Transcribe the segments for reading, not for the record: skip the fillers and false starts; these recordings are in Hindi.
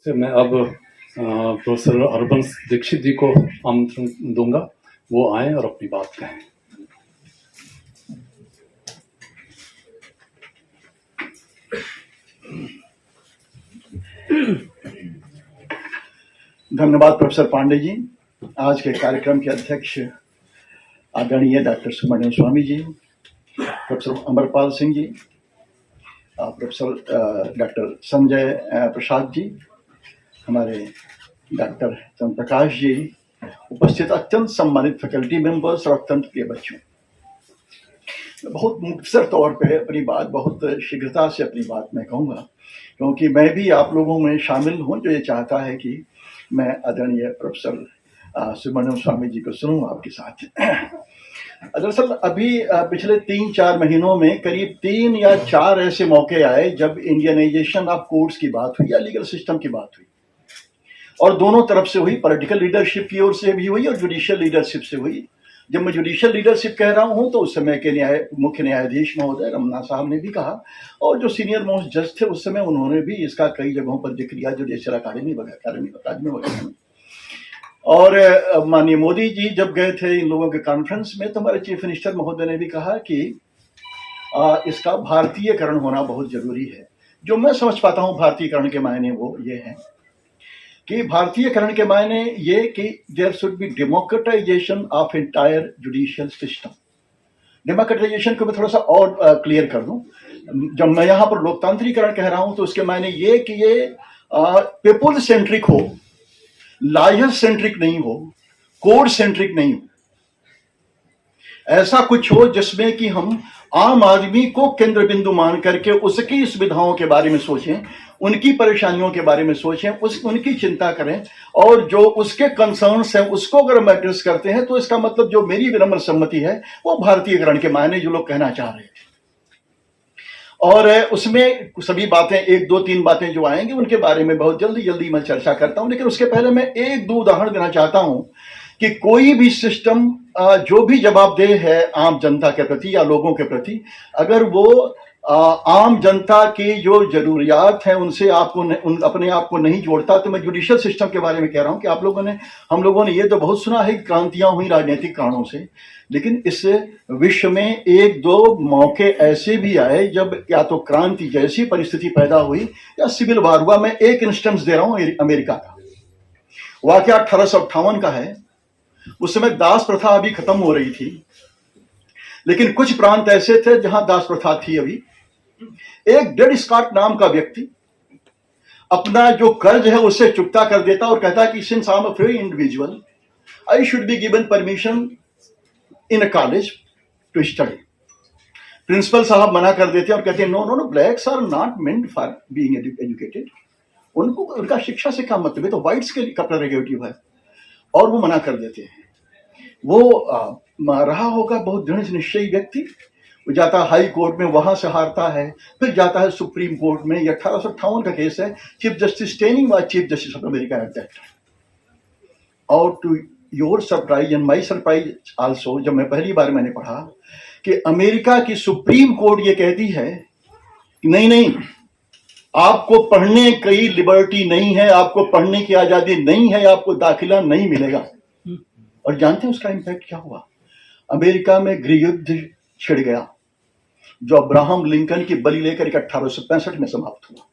से मैं अब प्रोफेसर हरबंस दीक्षित जी को आमंत्रण दूंगा, वो आए और अपनी बात कहें। धन्यवाद प्रोफेसर पांडे जी। आज के कार्यक्रम के अध्यक्ष आदरणीय doctor Subramaniam Swami ji, professor Amarpal Singh ji, professor doctor Sanjay Prasad ji, हमारे डॉक्टर चंद्र प्रकाश जी, उपस्थित अत्यंत सम्मानित फैकल्टी मेंबर्स और अत्यंत प्रिय बच्चों, बहुत मुख्तसर तौर पे अपनी बात बहुत शीघ्रता से अपनी बात मैं कहूँगा, क्योंकि मैं भी आप लोगों में शामिल हूँ जो ये चाहता है कि मैं आदरणीय प्रोफेसर सुब्रमण्यम स्वामी जी को सुनूँ आपके साथ। दरअसल अभी पिछले 3-4 महीनों में करीब 3 या 4 ऐसे मौके आए जब इंडियनाइजेशन ऑफ कोर्ट्स की बात हुई या लीगल सिस्टम की बात हुई, और दोनों तरफ से हुई, पॉलिटिकल लीडरशिप की ओर से भी हुई और जुडिशियल लीडरशिप से हुई। जब मैं जुडिशियल लीडरशिप कह रहा हूं तो उस समय के मुख्य न्यायाधीश महोदय रमन्ना साहब ने भी कहा, और जो सीनियर मोस्ट जज थे उस समय उन्होंने भी इसका कई जगहों पर जिक्र किया, जुडिशियल अकादमी वगैरह में। और माननीय मोदी जी जब गए थे इन लोगों के कॉन्फ्रेंस में तो हमारे चीफ मिनिस्टर महोदय ने भी कहा कि इसका भारतीयकरण होना बहुत जरूरी है। जो मैं समझ पाता हूँ भारतीयकरण के मायने वो ये हैं कि भारतीयकरण के मायने ये कि there should be democratization of entire judicial system. Democratization को मैं थोड़ा सा और क्लियर कर दूं। जब मैं यहाँ पर लोकतांत्रिकरण कह रहा हूं तो उसके मायने ये कि ये पीपुल सेंट्रिक हो, लॉयर सेंट्रिक नहीं हो, कोड सेंट्रिक नहीं हो। ऐसा कुछ हो जिसमें कि हम आम आदमी को केंद्र बिंदु मान करके उसकी सुविधाओं के बारे में सोचें, उनकी परेशानियों के बारे में सोचें, उनकी चिंता करें, और जो उसके कंसर्न्स हैं उसको अगर हम एड्रेस करते हैं तो इसका मतलब जो मेरी विनम्र सम्मति है वो भारतीयकरण के मायने जो लोग कहना चाह रहे थे। और उसमें सभी बातें 1-2-3 बातें जो आएंगी उनके बारे में बहुत जल्दी मैं चर्चा करता हूं, लेकिन उसके पहले मैं 1-2 उदाहरण देना चाहता हूं कि कोई भी सिस्टम जो भी जवाबदेह है आम जनता के प्रति या लोगों के प्रति, अगर वो आम जनता की जो जरूरियात हैं उनसे अपने आप को नहीं जोड़ता, तो मैं जुडिशियल सिस्टम के बारे में कह रहा हूं कि हम लोगों ने ये तो बहुत सुना है कि क्रांतियां हुई राजनीतिक कारणों से, लेकिन इस विश्व में 1-2 मौके ऐसे भी आए जब या तो क्रांति जैसी परिस्थिति पैदा हुई या सिविल वार हुआ। मैं एक इंस्टेंस दे रहा हूं अमेरिका का। वाकया 1858 का है। उस समय दास प्रथा अभी खत्म हो रही थी, लेकिन कुछ प्रांत ऐसे थे जहां दास प्रथा थी अभी। एक ड्रेड स्कॉट नाम का व्यक्ति अपना जो कर्ज है उससे चुकता कर देता और कहता कि since I am a free individual I should be given permission in a college to study. Principal साहब मना कर देते और कहते हैं no no no, blacks are not meant for being educated. उनको उनका शिक्षा से क्या मतलब है, तो व्हाइट्स के लिए प्रेरोगेटिव है, और वो मना कर देते हैं। वो रहा होगा बहुत दृढ़ निश्चयी व्यक्ति, वो जाता है हाई कोर्ट में, वहां से हारता है, फिर जाता है सुप्रीम कोर्ट में। 1858 का केस है। Chief justice Taney was chief justice of America at that time. और to your surprise and my surprise also, जब मैं पहली बार मैंने पढ़ा कि अमेरिका की सुप्रीम कोर्ट ये कहती है कि नहीं, आपको पढ़ने की लिबर्टी नहीं है, आपको पढ़ने की आजादी नहीं है, आपको दाखिला नहीं मिलेगा। और जानते हैं उसका इंपैक्ट क्या हुआ? अमेरिका में गृह युद्ध छिड़ गया, जो अब्राहम लिंकन की बलि लेकर 1865 में समाप्त हुआ।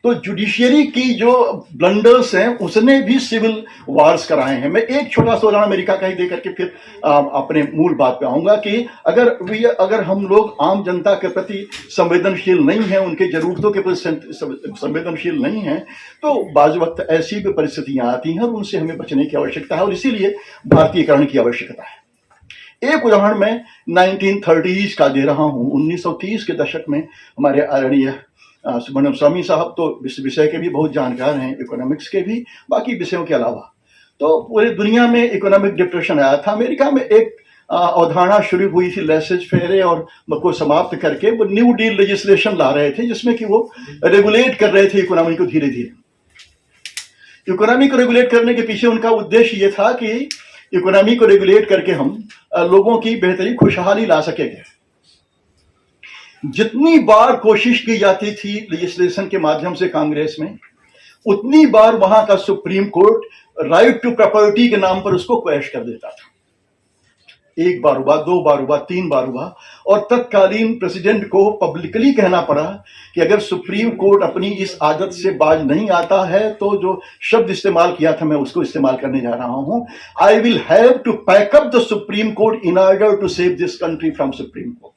तो जुडिशियरी की जो ब्लंडर्स हैं उसने भी सिविल वार्स कराए हैं। मैं एक छोटा सा उदाहरण अमेरिका का ही देकर के फिर अपने मूल बात पे आऊंगा कि अगर हम लोग आम जनता के प्रति संवेदनशील नहीं हैं, उनके जरूरतों के प्रति संवेदनशील नहीं हैं, तो बाज वक्त ऐसी भी परिस्थितियां आती हैं और उनसे हमें बचने की आवश्यकता है, और इसीलिए भारतीयकरण की आवश्यकता है। एक उदाहरण मैं 1930s का दे रहा हूं। 1930 के दशक में हमारे आदरणीय सुब्रमण्यम स्वामी साहब तो इस विषय के भी बहुत जानकार हैं, इकोनॉमिक्स के भी, बाकी विषयों के अलावा। तो पूरी दुनिया में इकोनॉमिक डिप्रेशन आया था। अमेरिका में एक अवधारणा शुरू हुई थी लेसेज फेरे, और को समाप्त करके वो न्यू डील लेजिस्लेशन ला रहे थे, जिसमें कि वो रेगुलेट कर रहे थे इकोनॉमी को धीरे धीरे। इकोनॉमी को रेगुलेट करने के पीछे उनका उद्देश्य ये था कि इकोनॉमी को रेगुलेट करके हम लोगों की बेहतरीन खुशहाली ला सकेंगे। जितनी बार कोशिश की जाती थी लेजिस्लेशन के माध्यम से कांग्रेस में, उतनी बार वहां का supreme court right to property के नाम पर उसको क्वैश कर देता था। एक बार हुआ, दो बार हुआ, तीन बार हुआ, और तत्कालीन प्रेसिडेंट को पब्लिकली कहना पड़ा कि अगर सुप्रीम कोर्ट अपनी इस आदत से बाज नहीं आता है तो जो शब्द इस्तेमाल किया था मैं उसको इस्तेमाल करने जा रहा हूं, I will have to pack up the supreme court in order to save this country from supreme court.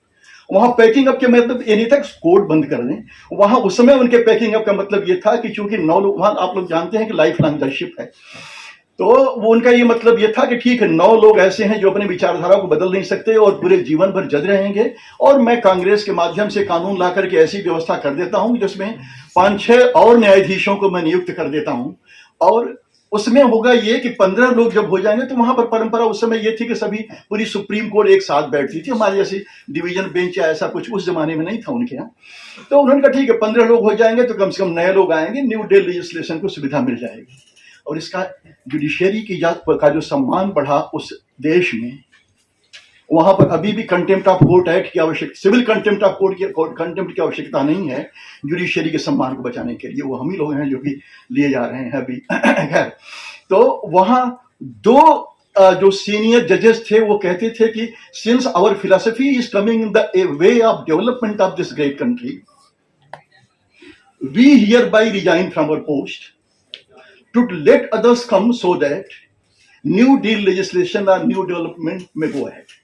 वहां पैकिंग अप के मतलब ये नहीं था कोर्ट बंद कर दें, वहां उस समय उनके पैकिंग अप का मतलब ये था कि चूंकि 9 लोग वहां, आप लोग जानते हैं कि लाइफ लॉन्ग जजशिप है, तो वो उनका ये मतलब ये था कि ठीक है 9 लोग ऐसे हैं जो अपनी विचारधारा को बदल नहीं सकते और पूरे जीवन भर जज रहेंगे, और मैं कांग्रेस के माध्यम से कानून ला करके ऐसी व्यवस्था कर देता हूं जिसमें 5-6 और न्यायाधीशों को मैं नियुक्त कर देता हूं, और उसमें होगा ये कि 15 लोग जब हो जाएंगे तो वहां पर परंपरा उस समय ये थी कि सभी पूरी सुप्रीम कोर्ट एक साथ बैठती थी, हमारे जैसे डिवीजन बेंच या ऐसा कुछ उस जमाने में नहीं था उनके यहाँ। तो उन्होंने कहा ठीक है 15 लोग हो जाएंगे तो कम से कम नए लोग आएंगे, न्यू डे लेजिस्लेशन को सुविधा मिल जाएगी, और इसका जुडिशरी की जात का जो सम्मान बढ़ा उस देश में। वहां पर अभी भी कंटेम्प्ट ऑफ कोर्ट एक्ट की आवश्यकता, civil contempt of court contempt की आवश्यकता नहीं है जुडिशरी के सम्मान को बचाने के लिए, वो हम ही लोग हैं जो कि लिए जा रहे हैं अभी। खैर, तो वहां 2 जो सीनियर जजेस थे वो कहते थे कि since our philosophy is coming in the way of development of this great country, we hereby resign from our post to let others come so that new deal legislation or new development may go ahead।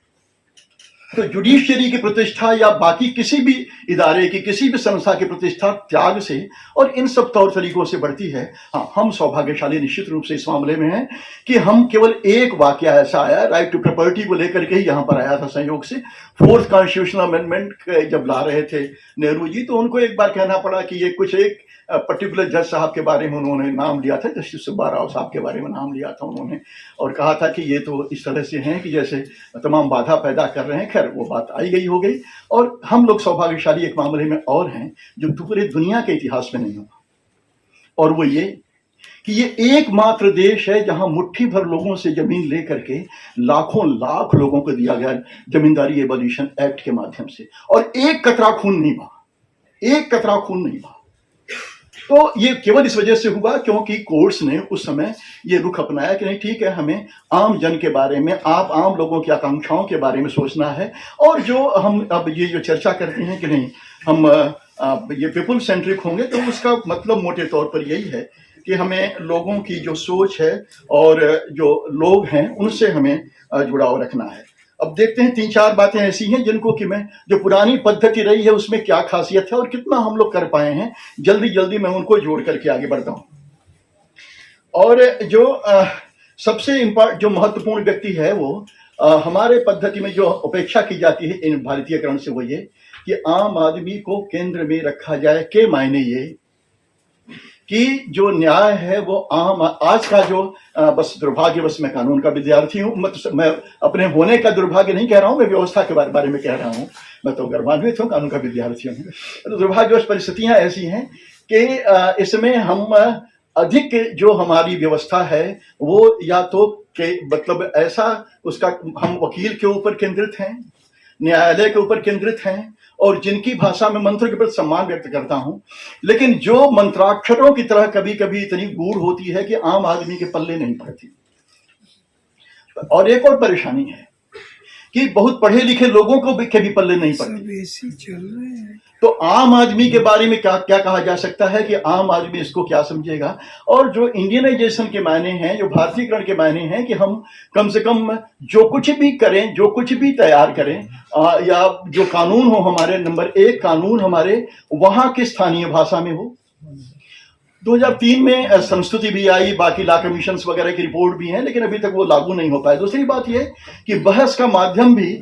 तो जुडिशियरी की प्रतिष्ठा या बाकी किसी भी इदारे की, किसी भी संस्था की प्रतिष्ठा त्याग से और इन सब तौर तरीकों से बढ़ती है। हाँ, हम सौभाग्यशाली निश्चित रूप से इस मामले में हैं कि हम केवल एक वाकया ऐसा आया राइट टू प्रॉपर्टी को लेकर के ही यहाँ पर आया था संयोग से। 4th कॉन्स्टिट्यूशनल अमेंडमेंट जब ला रहे थे नेहरू जी, तो उनको एक बार कहना पड़ा कि ये कुछ एक पर्टिकुलर जज साहब के बारे में उन्होंने नाम लिया था, जस्टिस सुब्बा राव साहब के बारे में नाम लिया था उन्होंने, और कहा था कि ये तो इस तरह से हैं कि जैसे तमाम बाधा पैदा कर रहे हैं। खैर, वो बात आई गई हो गई, और हम लोग सौभाग्यशाली एक मामले में और हैं जो पूरे दुनिया के इतिहास में नहीं हुआ, और वो ये कि ये एकमात्र देश है जहां मुट्ठी भर लोगों से जमीन लेकर के लाखों लाख लोगों को दिया गया जमींदारी एबॉलिशन एक्ट के माध्यम से, और एक कतरा खून नहीं बहा, एक कतरा खून नहीं बहा। तो ये केवल इस वजह से हुआ क्योंकि कोर्ट्स ने उस समय ये रुख अपनाया कि नहीं ठीक है, हमें आम जन के बारे में, आप आम लोगों की आकांक्षाओं के बारे में सोचना है, और जो हम अब ये जो चर्चा करते हैं कि नहीं हम ये पीपुल सेंट्रिक होंगे, तो उसका मतलब मोटे तौर पर यही है कि हमें लोगों की जो सोच है और जो लोग हैं उनसे हमें जुड़ाव रखना है। अब देखते हैं 3-4 बातें ऐसी हैं जिनको कि मैं, जो पुरानी पद्धति रही है उसमें क्या खासियत है और कितना हम लोग कर पाए हैं, जल्दी जल्दी मैं उनको जोड़ करके आगे बढ़ता हूं। और जो सबसे जो महत्वपूर्ण व्यक्ति है वो हमारे पद्धति में जो उपेक्षा की जाती है इन भारतीयकरण से, वो ये कि आम आदमी को केंद्र में रखा जाए के मायने ये कि जो न्याय है वो आम, आज का जो बस दुर्भाग्यवश, मैं कानून का विद्यार्थी हूं, मैं अपने होने का दुर्भाग्य नहीं कह रहा हूं, मैं व्यवस्था के बारे में कह रहा हूं, मैं तो गर्वान्वित हूं, कानून का विद्यार्थी हूं। तो दुर्भाग्यवश परिस्थितियां ऐसी हैं कि इसमें हम अधिक जो हमारी व्यवस्था है वो या तो के मतलब ऐसा उसका हम वकील के ऊपर केंद्रित हैं, न्यायालय के ऊपर केंद्रित हैं, और जिनकी भाषा में मंत्र के प्रति सम्मान व्यक्त करता हूं, लेकिन जो मंत्राक्षरों की तरह कभी कभी इतनी गूढ़ होती है कि आम आदमी के पल्ले नहीं पड़ती। और एक और परेशानी है कि बहुत पढ़े लिखे लोगों को के भी पल्ले नहीं पड़ती। चल रहे हैं। तो आम आदमी के बारे में क्या क्या कहा जा सकता है कि आम आदमी इसको क्या समझेगा, और जो इंडियनाइजेशन के मायने हैं, जो भारतीयकरण के मायने हैं कि हम कम से कम जो कुछ भी करें, जो कुछ भी तैयार करें, या जो कानून हो हमारे, नंबर 1 कानून हमारे वहां की स्थानीय भाषा में हो। 2003 में संस्तुति भी आई, बाकी लॉ कमीशन वगैरह की रिपोर्ट भी है, लेकिन अभी तक वो लागू नहीं हो पाए। दूसरी बात यह कि बहस का माध्यम भी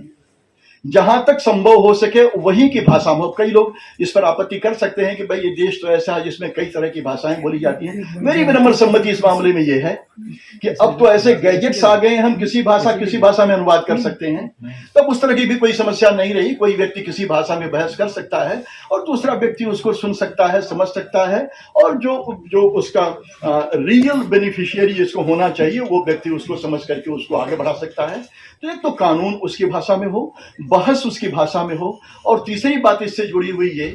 जहां तक संभव हो सके वही की भाषा में। कई लोग इस पर आपत्ति कर सकते हैं कि भाई ये देश तो ऐसा है जिसमें कई तरह की भाषाएं बोली जाती हैं। मेरी विनम्र सम्मति इस मामले में ये है कि अब तो ऐसे गैजेट्स आ गए हैं, हम किसी भाषा में अनुवाद कर सकते हैं, तब उस तरह की भी कोई समस्या नहीं रही। कोई व्यक्ति किसी भाषा में बहस कर सकता है और दूसरा व्यक्ति उसको सुन सकता है, समझ सकता है, और जो उसका रियल बेनिफिशियरी जिसको होना चाहिए वो व्यक्ति उसको समझ करके उसको आगे बढ़ा सकता है। तो एक तो कानून उसकी भाषा में हो, बहस उसकी भाषा में हो, और तीसरी बात इससे जुड़ी हुई ये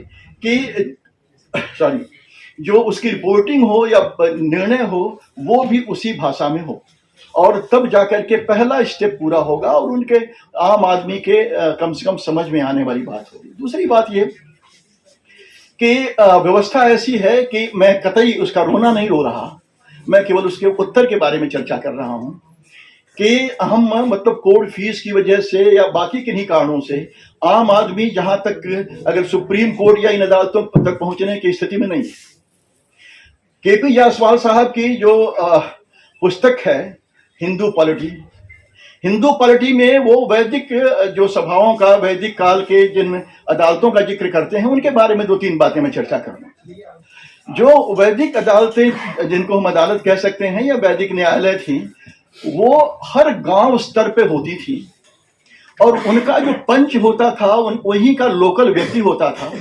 कि जो उसकी रिपोर्टिंग हो या निर्णय हो वो भी उसी भाषा में हो, और तब जाकर के पहला स्टेप पूरा होगा और उनके आम आदमी के कम से कम समझ में आने वाली बात होगी। दूसरी बात ये कि व्यवस्था ऐसी है कि मैं कतई उसका रोना नहीं रो रहा, मैं केवल उसके उत्तर के बारे में चर्चा कर रहा हूं कि हम मतलब कोर्ट फीस की वजह से या बाकी किन्हीं कारणों से आम आदमी जहां तक अगर सुप्रीम कोर्ट या इन अदालतों तक पहुंचने की स्थिति में नहीं है। केपी जायसवाल साहब की जो पुस्तक है हिंदू पॉलिटी में वो वैदिक जो सभाओं का वैदिक काल के जिन अदालतों का जिक्र करते हैं उनके बारे में 2-3 बातें मैं चर्चा करूंगा। जो वैदिक अदालतें जिनको हम अदालत कह सकते हैं या वैदिक न्यायालय थी, वो हर गांव स्तर पे होती थी और उनका जो पंच होता था वहीं का लोकल व्यक्ति होता था,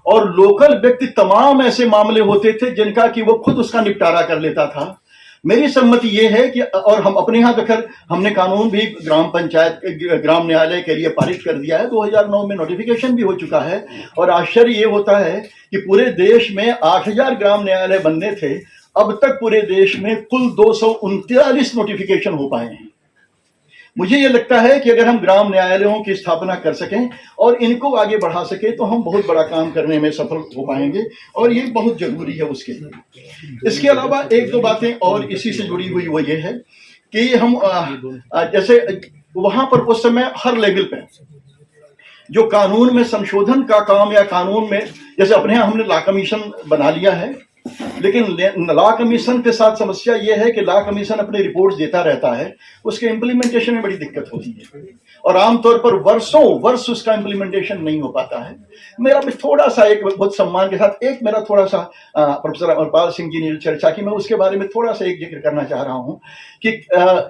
और लोकल व्यक्ति तमाम ऐसे मामले होते थे जिनका कि वो खुद उसका निपटारा कर लेता था। मेरी सम्मति ये है कि, और हम अपने यहाँ तो हमने कानून भी ग्राम पंचायत ग्राम न्यायालय के लिए पारित कर दिया है, 2009 में नोटिफिकेशन भी हो चुका है, और आश्चर्य ये होता है कि पूरे देश में 8000 ग्राम न्यायालय बनने थे, अब तक पूरे देश में कुल 239 नोटिफिकेशन हो पाए हैं। मुझे ये लगता है कि अगर हम ग्राम न्यायालयों की स्थापना कर सकें और इनको आगे बढ़ा सकें तो हम बहुत बड़ा काम करने में सफल हो पाएंगे, और ये बहुत जरूरी है उसके लिए। इसके अलावा 1-2 बातें और इसी से जुड़ी हुई वो ये है कि हम जैसे वहां पर उस समय हर लेवल पे जो कानून में संशोधन का काम या कानून में, जैसे अपने यहाँ हमने लॉ कमीशन बना लिया है, लेकिन लॉ कमीशन के साथ समस्या यह है कि लॉ कमीशन अपनी रिपोर्ट देता रहता है, उसके इम्प्लीमेंटेशन में बड़ी दिक्कत होती है और आमतौर पर वर्षों वर्ष उसका इम्प्लीमेंटेशन नहीं हो पाता है। मेरा भी थोड़ा सा, एक बहुत सम्मान के साथ, एक मेरा थोड़ा सा प्रोफेसर अमरपाल सिंह जी ने चर्चा की, मैं उसके बारे में थोड़ा सा एक जिक्र करना चाह रहा हूं कि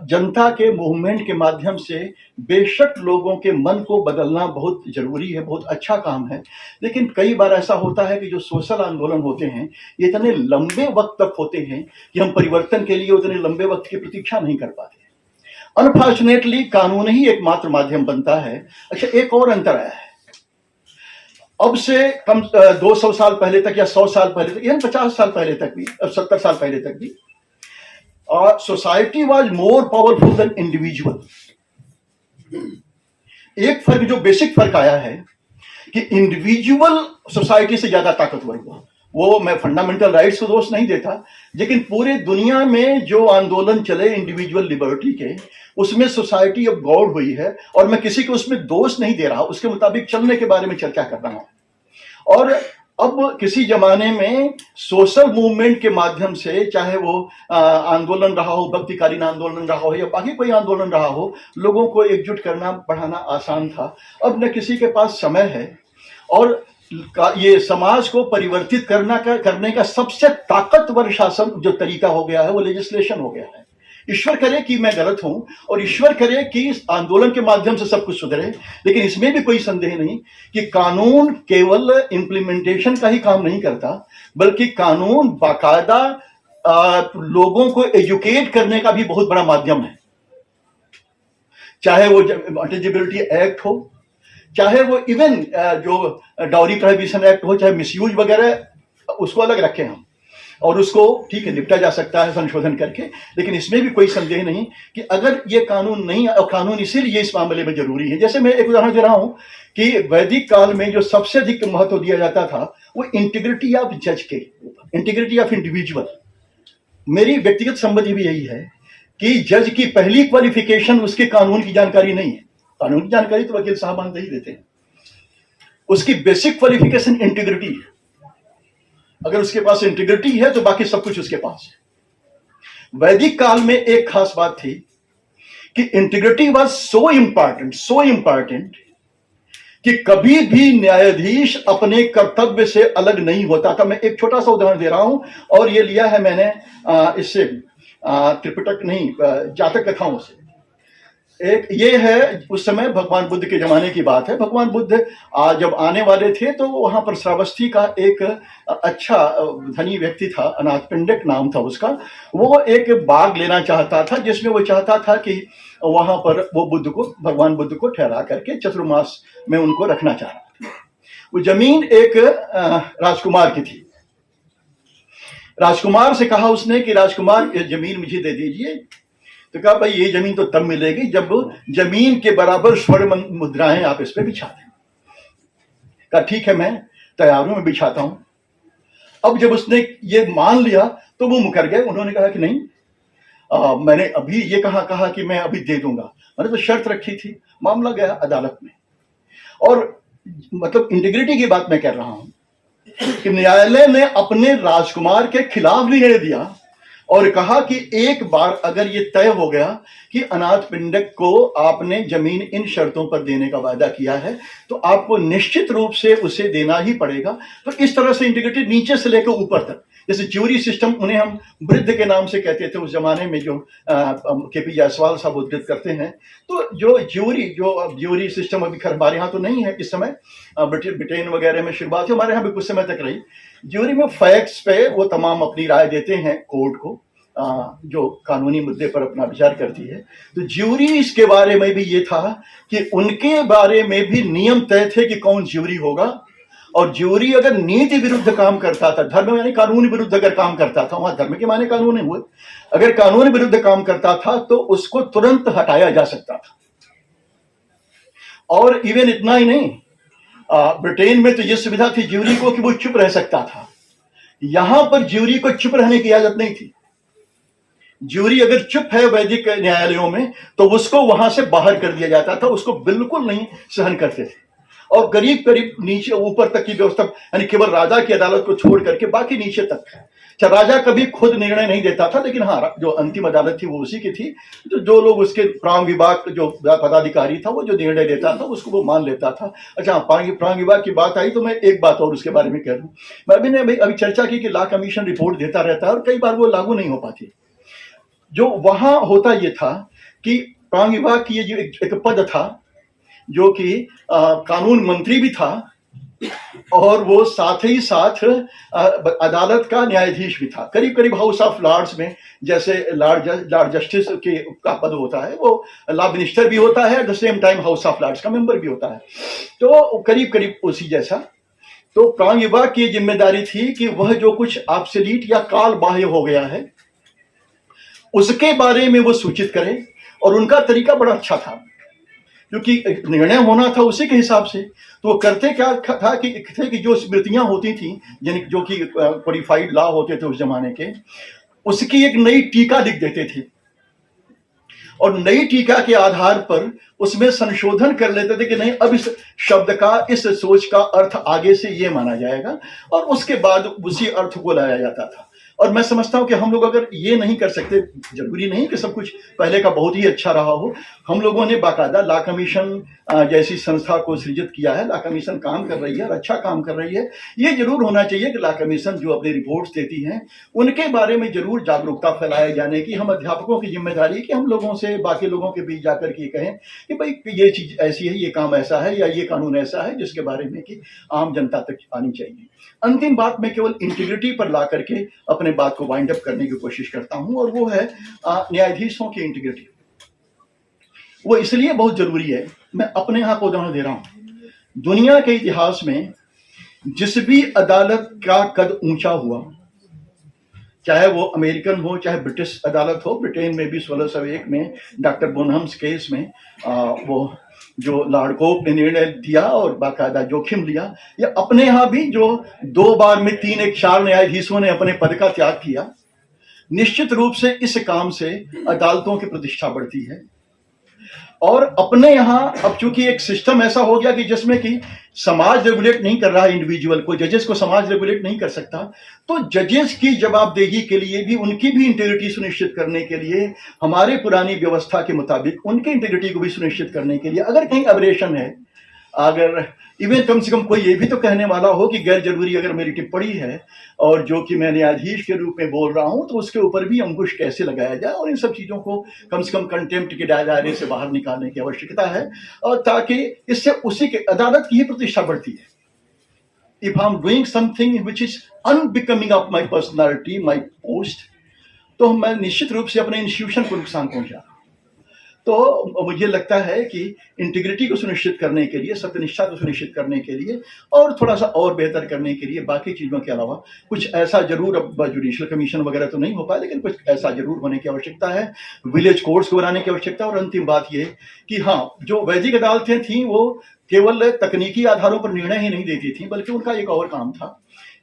जनता के मूवमेंट के माध्यम से बेशक लोगों के मन को बदलना बहुत जरूरी है, बहुत अच्छा काम है, लेकिन कई बार ऐसा होता है कि जो सोशल आंदोलन होते हैं ये इतने लंबे वक्त तक होते हैं कि हम परिवर्तन के लिए उतने लंबे वक्त की प्रतीक्षा नहीं कर पाते। अनफॉर्चुनेटली कानून ही एकमात्र माध्यम बनता है। अच्छा, एक और अंतर आया है, अब से कम 200 साल पहले तक या 100 साल पहले तक या 50 साल पहले तक भी, 70 साल पहले तक भी, society was more powerful than individual. एक फर्क, जो बेसिक फर्क आया है कि इंडिविजुअल सोसाइटी से ज्यादा ताकतवर हुआ। वो मैं फंडामेंटल राइट्स को दोष नहीं देता, लेकिन पूरे दुनिया में जो आंदोलन चले इंडिविजुअल लिबर्टी के, उसमें सोसाइटी अब गॉड हुई है, और मैं किसी को उसमें दोष नहीं दे रहा, उसके मुताबिक चलने के बारे में चर्चा कर रहा हूं। और अब किसी जमाने में सोशल मूवमेंट के माध्यम से, चाहे वो आंदोलन रहा हो, भक्तिकालीन आंदोलन रहा हो या बाकी कोई आंदोलन रहा हो, लोगों को एकजुट करना बढ़ाना आसान था। अब न किसी के पास समय है, और ये समाज को परिवर्तित करने का सबसे ताकतवर शासन जो तरीका हो गया है वो लेजिस्लेशन हो गया है। ईश्वर करे कि मैं गलत हूं, और ईश्वर करे कि इस आंदोलन के माध्यम से सब कुछ सुधरे, लेकिन इसमें भी कोई संदेह नहीं कि कानून केवल इंप्लीमेंटेशन का ही काम नहीं करता, बल्कि कानून बाकायदा लोगों को एजुकेट करने का भी बहुत बड़ा माध्यम है। चाहे वो इंटेलिजिबिलिटी एक्ट हो, चाहे वो इवन जो डाउरी प्रोहिबिशन एक्ट हो, चाहे मिसयूज वगैरह, उसको अलग रखें हम, और उसको ठीक है निपटा जा सकता है संशोधन करके, लेकिन इसमें भी कोई संदेह नहीं कि अगर ये कानून नहीं, और कानून इसीलिए इस मामले में जरूरी है। जैसे मैं एक उदाहरण दे रहा हूं कि वैदिक काल में जो सबसे अधिक महत्व दिया जाता था वो इंटीग्रिटी ऑफ जज के, इंटीग्रिटी ऑफ इंडिविजुअल। मेरी व्यक्तिगत सम्मति भी यही है कि जज की पहली क्वालिफिकेशन उसके कानून की जानकारी नहीं है। कानून की जानकारी तो वकील साहब ही देते हैं, उसकी बेसिक क्वालिफिकेशन इंटीग्रिटी है। अगर उसके पास इंटीग्रिटी है तो बाकी सब कुछ उसके पास है। वैदिक काल में एक खास बात थी कि इंटीग्रिटी वाज सो इंपॉर्टेंट कि कभी भी न्यायाधीश अपने कर्तव्य से अलग नहीं होता था। मैं एक छोटा सा उदाहरण दे रहा हूं, और ये लिया है मैंने इससे त्रिपिटक नहीं, जातक कथाओं से। एक ये है, उस समय भगवान बुद्ध के जमाने की बात है। भगवान बुद्ध जब आने वाले थे तो वहां पर श्रावस्ती का एक अच्छा धनी व्यक्ति था, अनाथपिंडक नाम था उसका। वो एक बाग लेना चाहता था जिसमें वो चाहता था कि वहां पर वो भगवान बुद्ध को ठहरा करके चतुर्मास में उनको रखना चाह रहा था। वो जमीन एक राजकुमार की थी, राजकुमार से कहा उसने कि राजकुमार ये जमीन मुझे दे दीजिए। तो कहा भाई ये जमीन तो तब मिलेगी जब जमीन के बराबर स्वर्ण मुद्राएं आप इस पे बिछा दें। कहा ठीक है मैं तैयार हूं, मैं बिछाता हूं। अब जब उसने ये मान लिया तो वो मुकर गए। उन्होंने कहा कि नहीं, मैंने अभी ये कहा कि मैं अभी दे दूंगा, मैंने तो शर्त रखी थी। मामला गया अदालत में। और मतलब इंटीग्रिटी की बात मैं कर रहा हूं कि न्यायालय ने अपने राजकुमार के खिलाफ निर्णय दिया और कहा कि एक बार अगर ये तय हो गया कि अनाथ पिंडक को आपने जमीन इन शर्तों पर देने का वादा किया है तो आपको निश्चित रूप से उसे देना ही पड़ेगा। तो इस तरह से इंटीग्रिटी नीचे से लेकर ऊपर तक, जैसे ज्यूरी सिस्टम, उन्हें हम वृद्ध के नाम से कहते थे उस जमाने में, जो केपी जायसवाल साहब उद्धृत करते हैं। तो जो ज्यूरी सिस्टम अभी खैर हमारे यहाँ तो नहीं है इस समय, ब्रिटेन वगैरह में शुरुआत है, हमारे यहाँ भी कुछ समय तक रही। ज्यूरी में फैक्ट्स पे वो तमाम अपनी राय देते हैं कोर्ट को, जो कानूनी मुद्दे पर अपना विचार करती है। तो ज्यूरी इसके बारे में भी ये था कि उनके बारे में भी नियम तय थे कि कौन ज्यूरी होगा। और ज्यूरी अगर नीति विरुद्ध काम करता था, धर्म यानी कानून विरुद्ध अगर काम करता था, वहां धर्म के माने कानून नहीं हुए, अगर कानून विरुद्ध काम करता था तो उसको तुरंत हटाया जा सकता था। और इवन इतना ही नहीं, ब्रिटेन में तो यह सुविधा थी ज्यूरी को कि वो चुप रह सकता था। यहां पर ज्यूरी को चुप रहने की इजाजत नहीं थी। ज्यूरी अगर चुप है वैदिक न्यायालयों में तो उसको वहां से बाहर कर दिया जाता था, उसको बिल्कुल नहीं सहन करते थे। और करीब करीब नीचे ऊपर तक की व्यवस्था, यानी केवल राजा की अदालत को छोड़ करके बाकी नीचे तक। अच्छा, राजा कभी खुद निर्णय नहीं देता था, लेकिन हाँ जो अंतिम अदालत थी वो उसी की थी। तो जो लोग उसके प्रांग विभाग जो पदाधिकारी था वो जो निर्णय देता था उसको वो मान लेता था। अच्छा, प्रांग विभाग की बात आई तो मैं एक बात और उसके बारे में कह दूं। मैं अभी चर्चा की कि लॉ कमीशन रिपोर्ट देता रहता है और कई बार वो लागू नहीं हो पाती। जो वहां होता ये था कि प्रांग विभाग की ये जो एक पद था जो कि कानून मंत्री भी था और वो साथ ही साथ अदालत का न्यायाधीश भी था। करीब करीब हाउस ऑफ लॉर्ड्स में जैसे लॉर्ड जस्टिस का पद होता है, वो लॉ मिनिस्टर भी होता है, at the same time House of Lords का मेंबर भी होता है। तो करीब करीब उसी जैसा। तो प्रांग विभाग की जिम्मेदारी थी कि वह जो कुछ ऑब्सोलीट या काल बाह्य हो गया है उसके बारे में वो सूचित करें। और उनका तरीका बड़ा अच्छा था क्योंकि निर्णय होना था उसी के हिसाब से। तो वो करते क्या था कि जो स्मृतियां होती थी जो कि कोडिफाइड लॉ होते थे उस जमाने के, उसकी एक नई टीका लिख देते थे और नई टीका के आधार पर उसमें संशोधन कर लेते थे कि नहीं अब इस शब्द का, इस सोच का अर्थ आगे से ये माना जाएगा, और उसके बाद उसी अर्थ को लाया जाता था। और मैं समझता हूं कि हम लोग अगर ये नहीं कर सकते, जरूरी नहीं कि सब कुछ पहले का बहुत ही अच्छा रहा हो। हम लोगों ने बाकायदा लॉ कमीशन जैसी संस्था को सृजित किया है। लॉ कमीशन काम कर रही है और अच्छा काम कर रही है। ये जरूर होना चाहिए कि लॉ कमीशन जो अपनी रिपोर्ट्स देती हैं उनके बारे में जरूर जागरूकता फैलाए जाने की। हम अध्यापकों की जिम्मेदारी कि हम लोगों से, बाकी लोगों के बीच जाकर के कहें कि भाई ये चीज ऐसी है, ये काम ऐसा है, या ये कानून ऐसा है, जिसके बारे में कि आम जनता तक आनी चाहिए। अंतिम बात मैं केवल इंटीग्रिटी पर ला करके अपने बात को वाइंड अप करने की कोशिश करता हूं, और वो है न्यायाधीशों की इंटीग्रिटी। वो इसलिए बहुत जरूरी है। मैं अपने यहां को उदाहरण दे रहा हूं। दुनिया के इतिहास में जिस भी अदालत का कद ऊंचा हुआ, चाहे वो अमेरिकन हो चाहे ब्रिटिश अदालत हो, ब्रिटेन में भी 1601 में डॉक्टर बोनहम्स केस में वो जो लॉर्ड कोक ने निर्णय दिया और बाकायदा जोखिम लिया, या अपने यहां भी जो 2 बार में 3-4 न्यायाधीशों ने अपने पद का त्याग किया, निश्चित रूप से इस काम से अदालतों की प्रतिष्ठा बढ़ती है। और अपने यहां अब चूंकि एक सिस्टम ऐसा हो गया कि जिसमें कि समाज रेगुलेट नहीं कर रहा है इंडिविजुअल को, जजेस को समाज रेगुलेट नहीं कर सकता, तो जजेस की जवाबदेही के लिए भी, उनकी भी इंटीग्रिटी सुनिश्चित करने के लिए, हमारे पुरानी व्यवस्था के मुताबिक उनकी इंटीग्रिटी को भी सुनिश्चित करने के लिए, अगर कहीं अबरेशन है, अगर इवन कम से कम कोई ये भी तो कहने वाला हो कि गैर जरूरी अगर मेरी टिप्पणी है और जो कि मैं न्यायाधीश के रूप में बोल रहा हूं, तो उसके ऊपर भी अंकुश कैसे लगाया जाए, और इन सब चीजों को कम से कम कंटेम्प्ट के दायरे से बाहर निकालने की आवश्यकता है, और ताकि इससे उसी के अदालत की ही प्रतिष्ठा बढ़ती है। If I am doing something which is unbecoming of my personality, my post, तो मैं निश्चित रूप से अपने इंस्टीट्यूशन को नुकसान पहुंचा। तो मुझे लगता है कि इंटीग्रिटी को सुनिश्चित करने के लिए, सत्यनिष्ठा को सुनिश्चित करने के लिए और थोड़ा सा और बेहतर करने के लिए बाकी चीज़ों के अलावा कुछ ऐसा जरूर, अब जुडिशियल कमीशन वगैरह तो नहीं हो पाया, लेकिन कुछ ऐसा जरूर होने की आवश्यकता है, विलेज कोर्ट्स को बनाने की आवश्यकता। और अंतिम बात ये कि हाँ, जो वैदिक अदालतें थीं वो केवल तकनीकी आधारों पर निर्णय ही नहीं देती थी, बल्कि उनका एक और काम था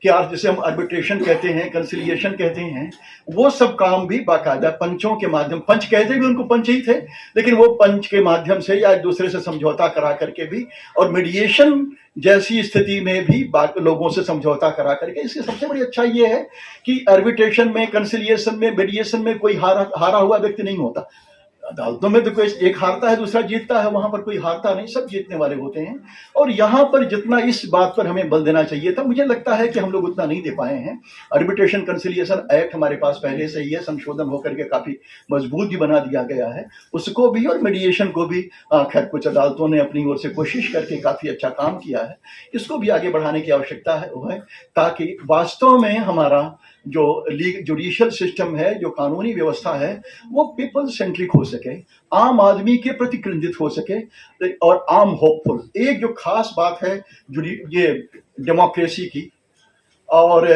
कि आज जिसे हम आर्बिट्रेशन कहते हैं, कंसिलिएशन कहते हैं, वो सब काम भी बाकायदा पंचों के माध्यम, पंच कहते भी उनको पंच ही थे, लेकिन वो पंच के माध्यम से या एक दूसरे से समझौता करा करके भी, और मीडिएशन जैसी स्थिति में भी लोगों से समझौता करा करके। इसकी सबसे बड़ी अच्छा ये है कि आर्बिट्रेशन में, कंसिलिएशन में, मीडिएशन में कोई हारा हुआ व्यक्ति नहीं होता। अदालतों में तो कोई एक हारता है दूसरा जीतता है, वहां पर कोई हारता नहीं, सब जीतने वाले होते हैं। और यहाँ पर जितना इस बात पर हमें बल देना चाहिए था, मुझे लगता है कि हम लोग उतना नहीं दे पाए हैं। आर्बिट्रेशन कंसिलिएशन एक्ट हमारे पास पहले से ही है, संशोधन होकर के काफी मजबूत भी बना दिया गया है उसको भी, और मीडिएशन को भी खैर कुछ अदालतों ने अपनी ओर से कोशिश करके काफी अच्छा काम किया है। इसको भी आगे बढ़ाने की आवश्यकता है वो है, ताकि वास्तव में हमारा जो जुडिशियल सिस्टम है, जो कानूनी व्यवस्था है, वो पीपल सेंट्रिक हो सके, आम आदमी के प्रति केंद्रित हो सके और आम होपफुल। एक जो खास बात है ये डेमोक्रेसी की, और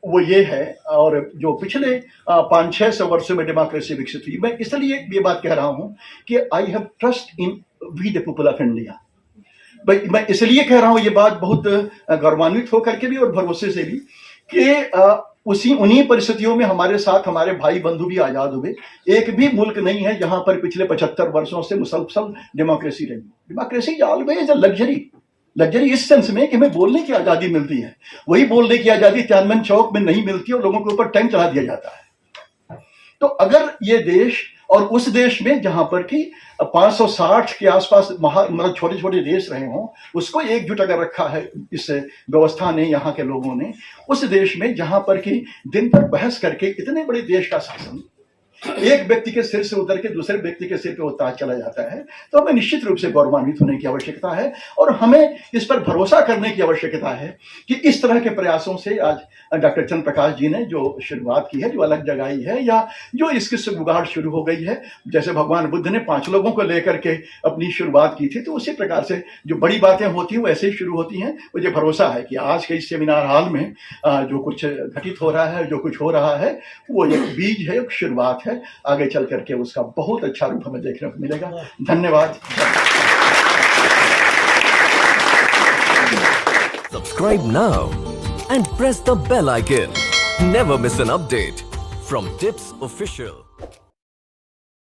वो ये है, और जो पिछले 500-600 वर्षों में डेमोक्रेसी विकसित हुई, मैं इसलिए ये बात कह रहा हूं कि I have trust in we the people of India. मैं इसलिए कह रहा हूं ये बात बहुत गौरवान्वित होकर के भी और भरोसे से भी कि उन्हीं परिस्थितियों में हमारे साथ हमारे भाई बंधु भी आजाद हुए। एक भी मुल्क नहीं है जहां पर पिछले 75 वर्षों से मुसलसल डेमोक्रेसी रही। डेमोक्रेसी ऑलवेज अ लग्जरी इस सेंस में कि हमें बोलने की आजादी मिलती है, वही बोलने की आजादी चांदमन चौक में नहीं मिलती और लोगों के ऊपर टैंक चला दिया जाता है। तो अगर ये देश, और उस देश में जहां पर कि 560 के आसपास मतलब छोटे छोटे देश रहे हों, उसको एकजुट अगर रखा है इस व्यवस्था ने, यहाँ के लोगों ने, उस देश में जहां पर कि दिन भर बहस करके इतने बड़े देश का शासन एक व्यक्ति के सिर से उतर के दूसरे व्यक्ति के सिर पे उतार चला जाता है, तो हमें निश्चित रूप से गौरवान्वित होने की आवश्यकता है और हमें इस पर भरोसा करने की आवश्यकता है कि इस तरह के प्रयासों से आज डॉक्टर चंद्र प्रकाश जी ने जो शुरुआत की है, जो अलग जगाई है, या जो इसकी सुगबुगाहट शुरू हो गई है, जैसे भगवान बुद्ध ने 5 लोगों को लेकर के अपनी शुरुआत की थी, तो उसी प्रकार से जो बड़ी बातें होती हैं वैसे ही शुरू होती हैं। मुझे भरोसा है कि आज के इस सेमिनार हॉल में जो कुछ घटित हो रहा है, जो कुछ हो रहा है, वो एक बीज है, एक शुरुआत है। आगे चल करके उसका बहुत अच्छा रूप हमें देखने को मिलेगा। धन्यवाद। Subscribe now and press the bell icon. Never miss an update from Tips Official.